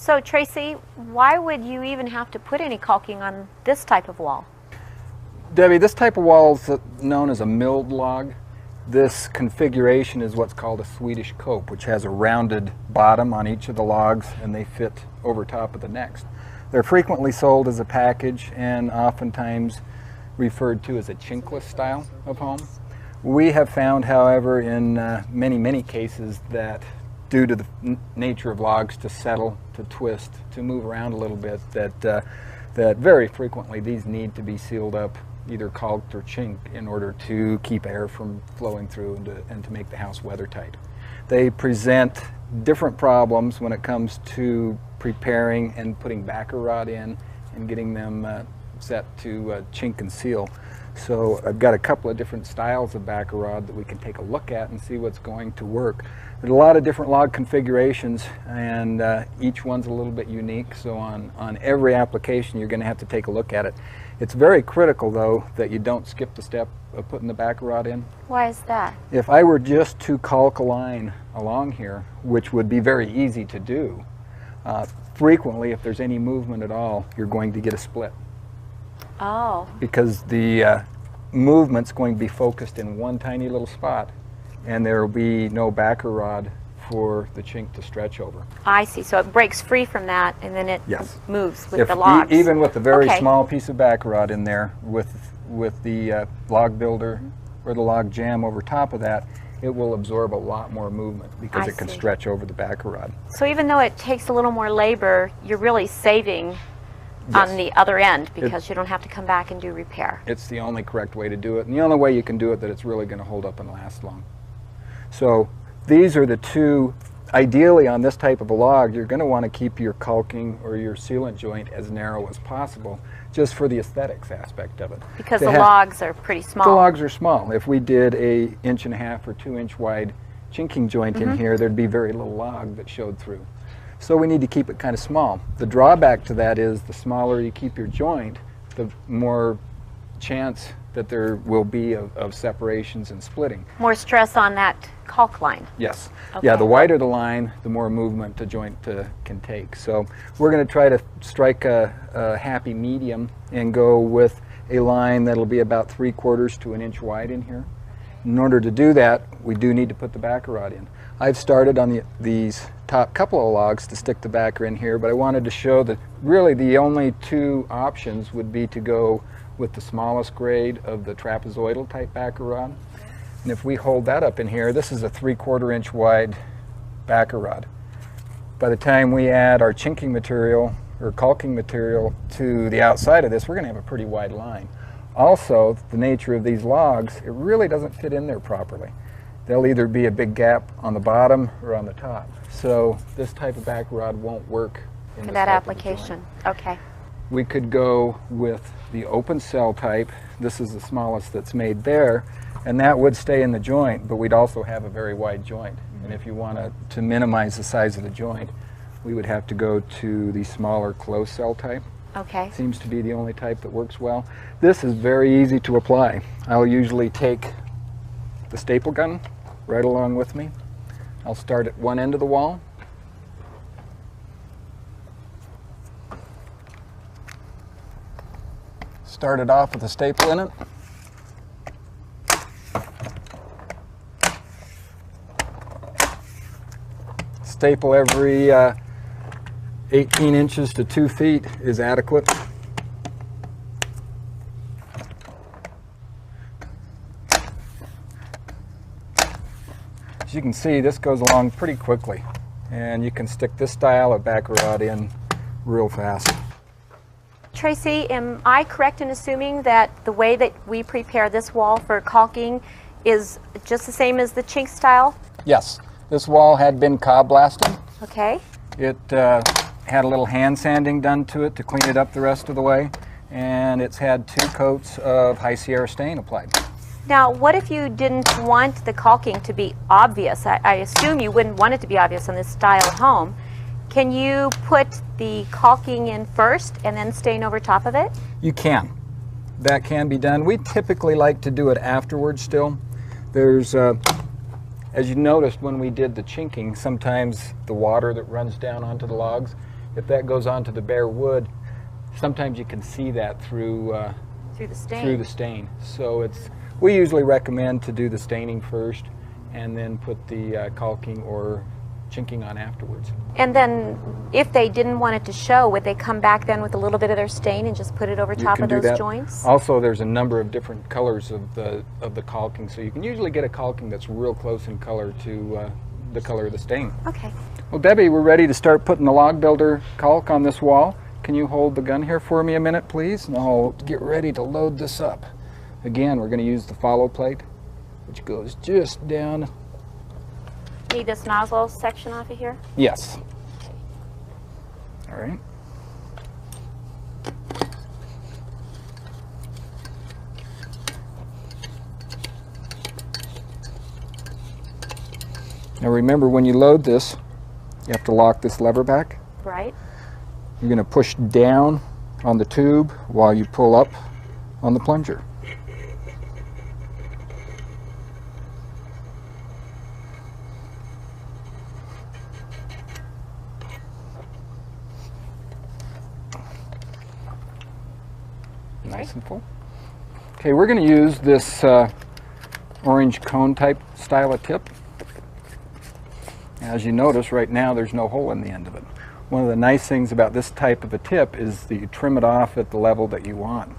So Tracy, why would you even have to put any caulking on this type of wall? Debbie, this type of wall is known as a milled log. This configuration is what's called a Swedish cope, which has a rounded bottom on each of the logs and they fit over top of the next. They're frequently sold as a package and oftentimes referred to as a chinkless style of home. We have found, however, in many cases that due to the nature of logs to settle, to twist, to move around a little bit, that very frequently these need to be sealed up, either caulked or chinked, in order to keep air from flowing through and to make the house weather tight. They present different problems when it comes to preparing and putting backer rod in and getting them set to chink and seal. So I've got a couple of different styles of backer rod that we can take a look at and see what's going to work. There's a lot of different log configurations and each one's a little bit unique, so on every application you're going to have to take a look at it. It's very critical though that you don't skip the step of putting the backer rod in. Why is that? If I were just to caulk a line along here, which would be very easy to do, frequently if there's any movement at all, you're going to get a split. Oh. Because the movement's going to be focused in one tiny little spot and there will be no backer rod for the chink to stretch over. I see. So it breaks free from that and then it yes. moves with the logs. Even with a very small piece of backer rod in there with the log builder or the log jam over top of that, it will absorb a lot more movement because it can stretch over the backer rod. So even though it takes a little more labor, you're really saving on the other end because you don't have to come back and do repair. It's the only correct way to do it and the only way you can do it that it's really going to hold up and last long. So these are the two. Ideally on this type of a log you're going to want to keep your caulking or your sealant joint as narrow as possible just for the aesthetics aspect of it. Because the logs are pretty small. The logs are small. If we did a 1.5 or 2 inch wide chinking joint in here, there'd be very little log that showed through. So we need to keep it kind of small. The drawback to that is the smaller you keep your joint, the more chance that there will be of separations and splitting. More stress on that caulk line. Yes. Okay. Yeah, the wider the line, the more movement the joint can take. So we're going to try to strike a happy medium and go with a line that'll be about 3/4 to an inch wide in here. In order to do that, we do need to put the backer rod in. I've started on these top couple of logs to stick the backer in here, but I wanted to show that really the only two options would be to go with the smallest grade of the trapezoidal type backer rod. And if we hold that up in here, this is a 3/4 inch wide backer rod. By the time we add our chinking material or caulking material to the outside of this, we're going to have a pretty wide line. Also, the nature of these logs, it really doesn't fit in there properly. There'll either be a big gap on the bottom or on the top. So this type of backer rod won't work in that application. Okay. We could go with the open cell type. This is the smallest that's made there, and that would stay in the joint, but we'd also have a very wide joint. And if you want to minimize the size of the joint, we would have to go to the smaller closed cell type. Okay. Seems to be the only type that works well. This is very easy to apply. I'll usually take the staple gun right along with me. I'll start at one end of the wall. Start it off with a staple in it. Staple every 18 inches to 2 feet is adequate. As you can see, this goes along pretty quickly, and you can stick this style of backer rod in real fast. Tracy, am I correct in assuming that the way that we prepare this wall for caulking is just the same as the chink style? Yes. This wall had been cob blasted. Okay. It had a little hand sanding done to it to clean it up the rest of the way, and it's had 2 coats of high Sierra stain applied. Now, what if you didn't want the caulking to be obvious? I assume you wouldn't want it to be obvious on this style home. Can you put the caulking in first and then stain over top of it? You can. That can be done. We typically like to do it afterwards still. There's, as you noticed when we did the chinking, sometimes the water that runs down onto the logs if that goes onto the bare wood, sometimes you can see that through the stain. So we usually recommend to do the staining first and then put the caulking or chinking on afterwards. And then if they didn't want it to show, would they come back then with a little bit of their stain and just put it over top of those joints? Also, there's a number of different colors of the caulking, so you can usually get a caulking that's real close in color to the color of the stain. Okay. Well, Debbie, we're ready to start putting the log builder caulk on this wall. Can you hold the gun here for me a minute, please? And I'll get ready to load this up. Again, we're going to use the follow plate, which goes just down. Need this nozzle section off of here? Yes. All right. Now remember, when you load this, you have to lock this lever back. Right. You're going to push down on the tube while you pull up on the plunger. Nice and full. Okay, we're going to use this orange cone type style of tip. As you notice, right now there's no hole in the end of it. One of the nice things about this type of a tip is that you trim it off at the level that you want.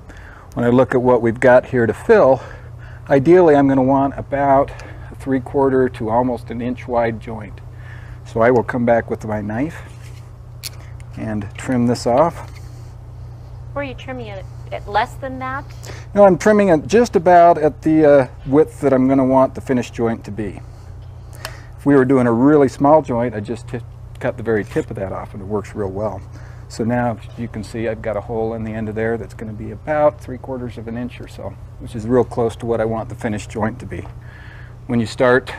When I look at what we've got here to fill, ideally I'm going to want about a 3/4 to almost an inch wide joint. So I will come back with my knife and trim this off. Were you trimming it at less than that? No, I'm trimming it just about at the width that I'm going to want the finished joint to be. If we were doing a really small joint, I just cut the very tip of that off and it works real well. So now you can see I've got a hole in the end of there that's going to be about 3/4 of an inch or so, which is real close to what I want the finished joint to be. When you start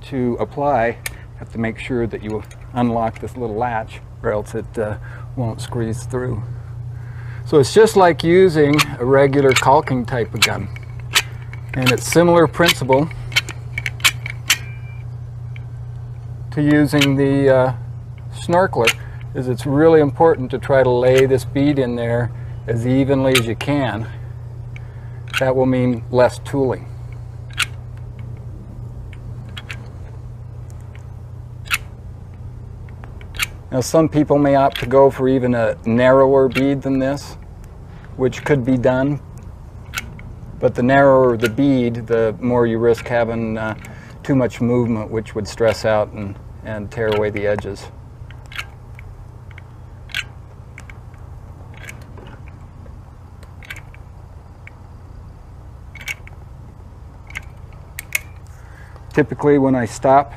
to apply, you have to make sure that you unlock this little latch or else it won't squeeze through. So it's just like using a regular caulking type of gun, and it's similar principle to using the snorkeler. Is it's really important to try to lay this bead in there as evenly as you can. That will mean less tooling. Now some people may opt to go for even a narrower bead than this, which could be done, but the narrower the bead, the more you risk having too much movement, which would stress out and tear away the edges. Typically when I stop,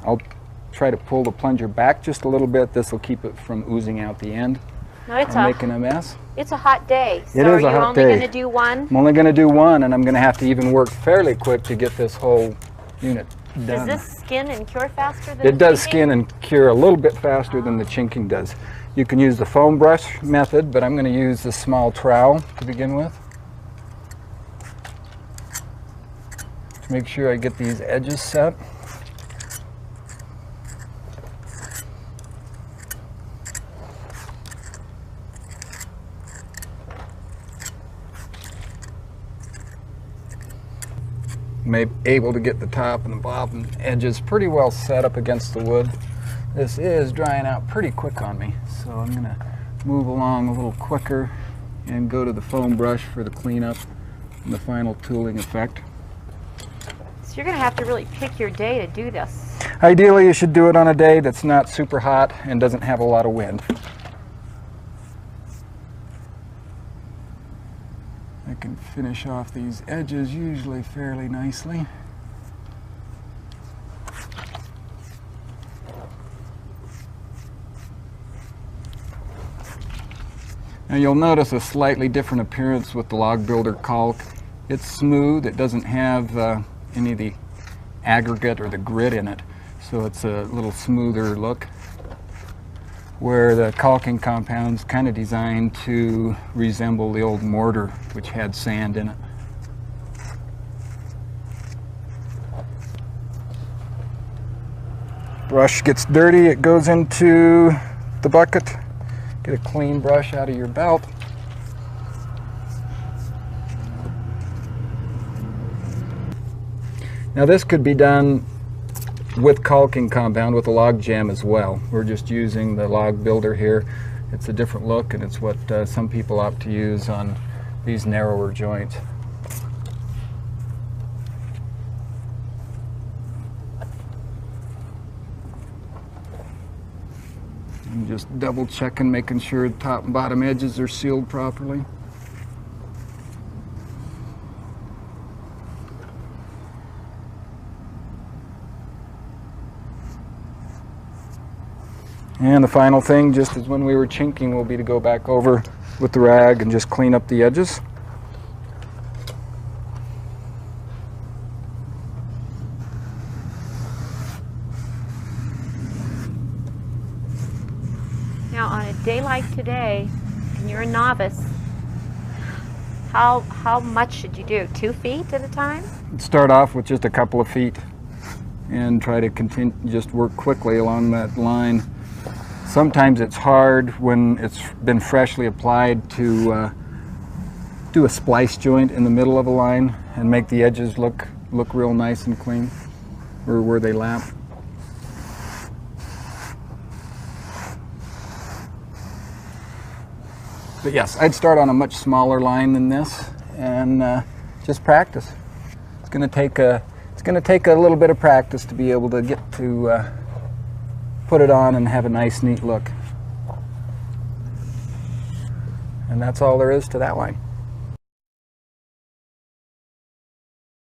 I'll try to pull the plunger back just a little bit. This will keep it from oozing out the end and making a mess. It's a hot day, so it is a hot day. Are you only going to do one? I'm only going to do one, and I'm going to have to even work fairly quick to get this whole unit done. Does this skin and cure faster than it does chinking? skin and cure a little bit faster than the chinking does. You can use the foam brush method, but I'm going to use this small trowel to begin with. To make sure I get these edges set. Able to get the top and the bottom edges pretty well set up against the wood. This is drying out pretty quick on me, so I'm going to move along a little quicker and go to the foam brush for the cleanup and the final tooling effect. So you're going to have to really pick your day to do this. Ideally, you should do it on a day that's not super hot and doesn't have a lot of wind. I can finish off these edges usually fairly nicely. Now you'll notice a slightly different appearance with the log builder caulk. It's smooth, it doesn't have any of the aggregate or the grit in it, so it's a little smoother look. Where the caulking compound's kind of designed to resemble the old mortar, which had sand in it. Brush gets dirty, it goes into the bucket, Get a clean brush out of your belt. Now this could be done with caulking compound, with a log jam as well. We're just using the log builder here. It's a different look, and it's what some people opt to use on these narrower joints. And just double checking, making sure the top and bottom edges are sealed properly. And the final thing, just as when we were chinking, will be to go back over with the rag and just clean up the edges. Now, on a day like today, and you're a novice, how much should you do? 2 feet at a time? Start off with just a couple of feet and try to continue, just work quickly along that line. Sometimes it's hard when it's been freshly applied to do a splice joint in the middle of a line and make the edges look real nice and clean, or where they lap. But yes, I'd start on a much smaller line than this and just practice. It's going to take a little bit of practice to be able to get to put it on and have a nice, neat look. And that's all there is to that line.